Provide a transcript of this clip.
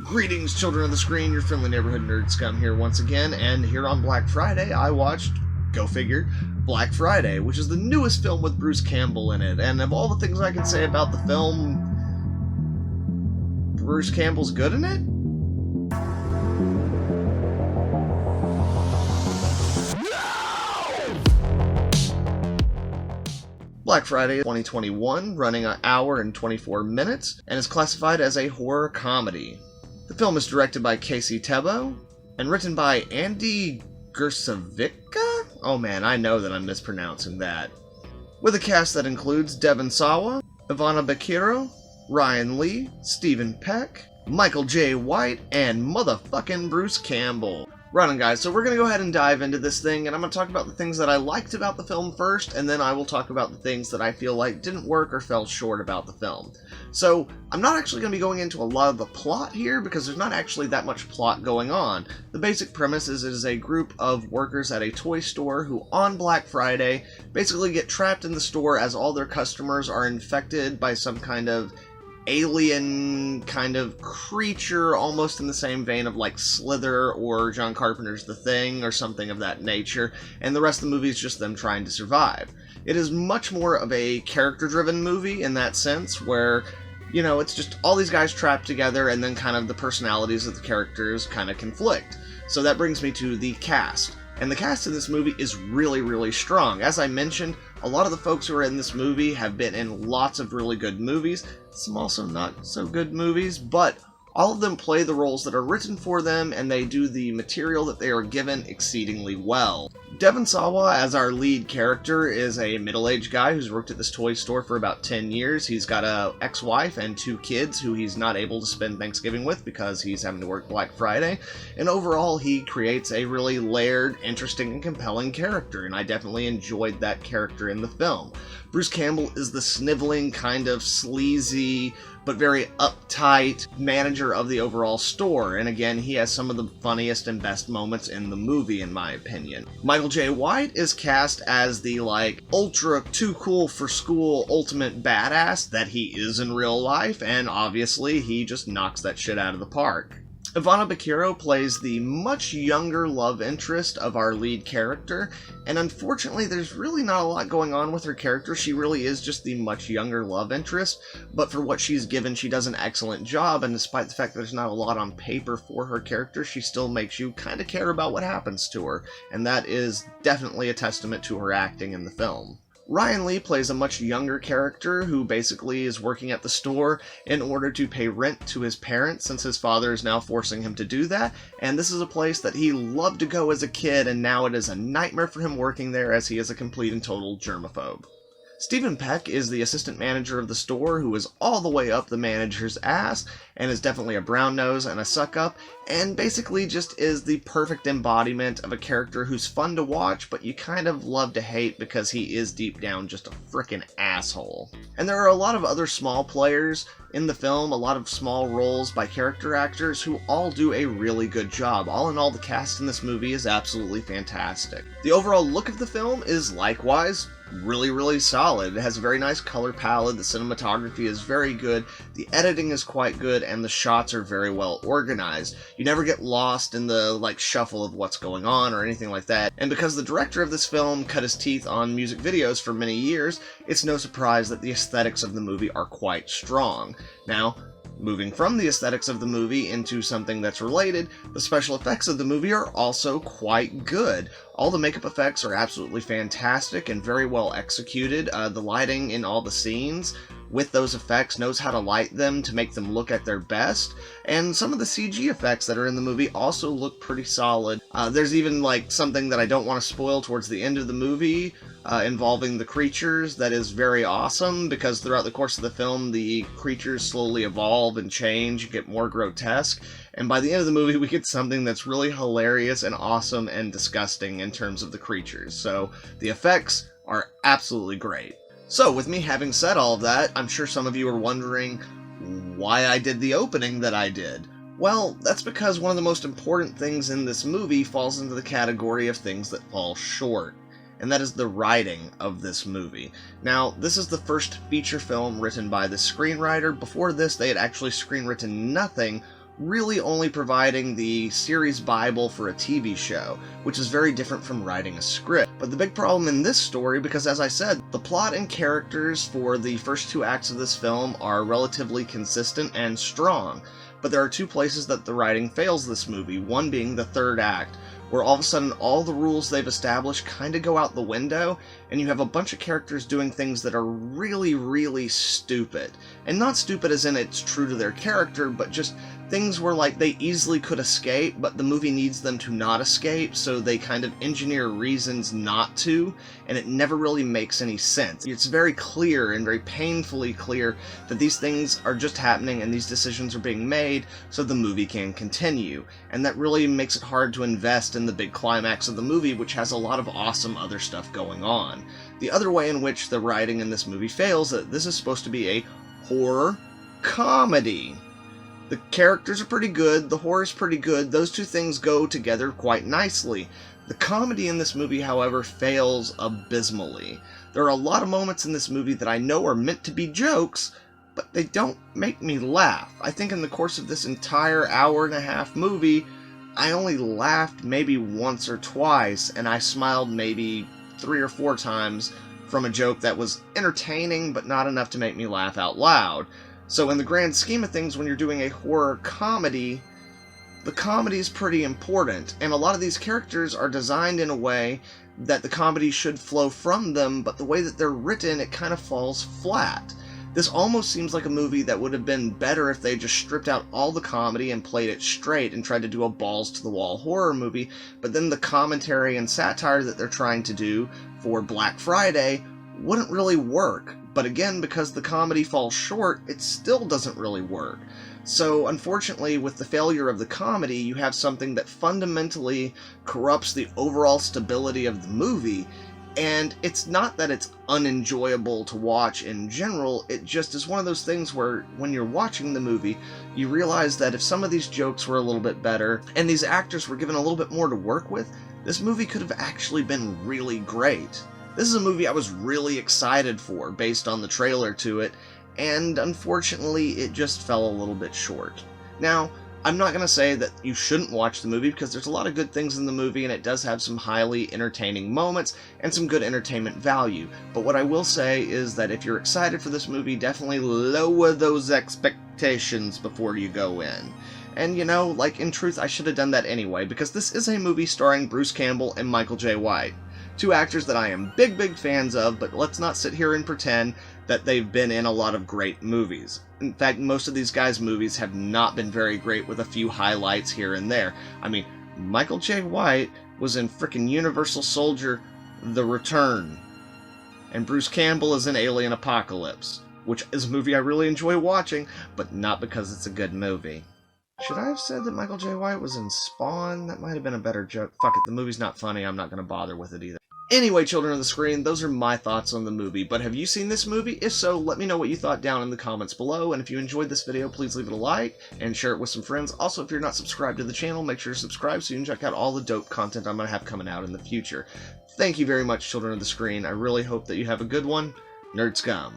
Greetings, children of the screen, your friendly neighborhood nerd scum here once again, and here on Black Friday I watched, go figure, Black Friday, which is the newest film with Bruce Campbell in it, and of all the things I can say about the film, Bruce Campbell's good in it? Black Friday 2021, running an hour and 24 minutes, and is classified as a horror comedy. The film is directed by Casey Tebo, and written by Andy Gersavica? Oh man, I know that I'm mispronouncing that. With a cast that includes Devon Sawa, Ivana Bakiro, Ryan Lee, Stephen Peck, Michael J. White, and motherfucking Bruce Campbell. Right on, guys, so we're going to go ahead and dive into this thing, and I'm going to talk about the things that I liked about the film first, and then I will talk about the things that I feel like didn't work or fell short about the film. So, I'm not actually going to be going into a lot of the plot here, because there's not actually that much plot going on. The basic premise is it is a group of workers at a toy store who, on Black Friday, basically get trapped in the store as all their customers are infected by some kind of alien kind of creature, almost in the same vein of like Slither or John Carpenter's The Thing or something of that nature, and the rest of the movie is just them trying to survive. It is much more of a character-driven movie in that sense, where, you know, it's just all these guys trapped together and then kind of the personalities of the characters kind of conflict. So that brings me to the cast. And the cast in this movie is really, really strong. As I mentioned, a lot of the folks who are in this movie have been in lots of really good movies, some also not so good movies, but all of them play the roles that are written for them, and they do the material that they are given exceedingly well. Devon Sawa, as our lead character, is a middle-aged guy who's worked at this toy store for about 10 years. He's got an ex-wife and 2 kids who he's not able to spend Thanksgiving with because he's having to work Black Friday. And overall, he creates a really layered, interesting, and compelling character, and I definitely enjoyed that character in the film. Bruce Campbell is the sniveling, kind of sleazy, but very uptight manager of the overall store, and again, he has some of the funniest and best moments in the movie, in my opinion. Michael J. White is cast as the, like, ultra too cool for school ultimate badass that he is in real life, and obviously, he just knocks that shit out of the park. Ivana Bakiro plays the much younger love interest of our lead character, and unfortunately there's really not a lot going on with her character. She really is just the much younger love interest, but for what she's given, she does an excellent job, and despite the fact that there's not a lot on paper for her character, she still makes you kind of care about what happens to her, and that is definitely a testament to her acting in the film. Ryan Lee plays a much younger character who basically is working at the store in order to pay rent to his parents since his father is now forcing him to do that, and this is a place that he loved to go as a kid, and now it is a nightmare for him working there as he is a complete and total germaphobe. Stephen Peck is the assistant manager of the store who is all the way up the manager's ass and is definitely a brown nose and a suck-up, and basically just is the perfect embodiment of a character who's fun to watch, but you kind of love to hate because he is deep down just a frickin' asshole. And there are a lot of other small players in the film, a lot of small roles by character actors who all do a really good job. All in all, the cast in this movie is absolutely fantastic. The overall look of the film is likewise really, really solid. It has a very nice color palette, the cinematography is very good, the editing is quite good, and the shots are very well organized. You never get lost in the, like, shuffle of what's going on or anything like that, and because the director of this film cut his teeth on music videos for many years, it's no surprise that the aesthetics of the movie are quite strong. Now, moving from the aesthetics of the movie into something that's related, the special effects of the movie are also quite good. All the makeup effects are absolutely fantastic and very well executed. The lighting in all the scenes with those effects knows how to light them to make them look at their best, and some of the CG effects that are in the movie also look pretty solid. There's even like something that I don't want to spoil towards the end of the movie involving the creatures that is very awesome, because throughout the course of the film the creatures slowly evolve and change, get more grotesque, and by the end of the movie we get something that's really hilarious and awesome and disgusting in terms of the creatures. So the effects are absolutely great. So with me having said all of that, I'm sure some of you are wondering why I did the opening that I did. Well, that's because one of the most important things in this movie falls into the category of things that fall short, and that is the writing of this movie. Now, this is the first feature film written by the screenwriter. Before this, they had actually screenwritten nothing really only providing the series Bible for a TV show, which is very different from writing a script. But the big problem in this story, because as I said, the plot and characters for the first 2 acts of this film are relatively consistent and strong. But there are 2 places that the writing fails this movie, one being the 3rd act, where all of a sudden all the rules they've established kind of go out the window, and you have a bunch of characters doing things that are really, really stupid. And not stupid as in it's true to their character, but just things where like they easily could escape, but the movie needs them to not escape, so they kind of engineer reasons not to, and it never really makes any sense. It's very clear and very painfully clear that these things are just happening and these decisions are being made so the movie can continue, and that really makes it hard to invest in the big climax of the movie, which has a lot of awesome other stuff going on. The other way in which the writing in this movie fails is that this is supposed to be a horror comedy. The characters are pretty good, the horror is pretty good, those 2 things go together quite nicely. The comedy in this movie, however, fails abysmally. There are a lot of moments in this movie that I know are meant to be jokes, but they don't make me laugh. I think in the course of this entire hour-and-a-half movie, I only laughed maybe once or twice, and I smiled maybe 3 or 4 times from a joke that was entertaining, but not enough to make me laugh out loud. So in the grand scheme of things, when you're doing a horror comedy, the comedy is pretty important, and a lot of these characters are designed in a way that the comedy should flow from them, but the way that they're written, it kind of falls flat. This almost seems like a movie that would have been better if they just stripped out all the comedy and played it straight and tried to do a balls-to-the-wall horror movie, but then the commentary and satire that they're trying to do for Black Friday wouldn't really work. But again, because the comedy falls short, it still doesn't really work. So unfortunately, with the failure of the comedy, you have something that fundamentally corrupts the overall stability of the movie. And it's not that it's unenjoyable to watch in general, it just is one of those things where when you're watching the movie, you realize that if some of these jokes were a little bit better, and these actors were given a little bit more to work with, this movie could have actually been really great. This is a movie I was really excited for, based on the trailer to it, and unfortunately it just fell a little bit short. Now, I'm not going to say that you shouldn't watch the movie, because there's a lot of good things in the movie, and it does have some highly entertaining moments, and some good entertainment value. But what I will say is that if you're excited for this movie, definitely lower those expectations before you go in. And you know, like in truth, I should have done that anyway, because this is a movie starring Bruce Campbell and Michael J. White. 2 actors that I am big fans of, but let's not sit here and pretend that they've been in a lot of great movies. In fact, most of these guys' movies have not been very great, with a few highlights here and there. I mean, Michael J. White was in frickin' Universal Soldier: The Return. And Bruce Campbell is in Alien Apocalypse, which is a movie I really enjoy watching, but not because it's a good movie. Should I have said that Michael J. White was in Spawn? That might have been a better joke. Fuck it, the movie's not funny, I'm not going to bother with it either. Anyway, children of the screen, those are my thoughts on the movie, but have you seen this movie? If so, let me know what you thought down in the comments below, and if you enjoyed this video, please leave it a like, and share it with some friends. Also, if you're not subscribed to the channel, make sure to subscribe so you can check out all the dope content I'm going to have coming out in the future. Thank you very much, children of the screen. I really hope that you have a good one. Nerd Scum.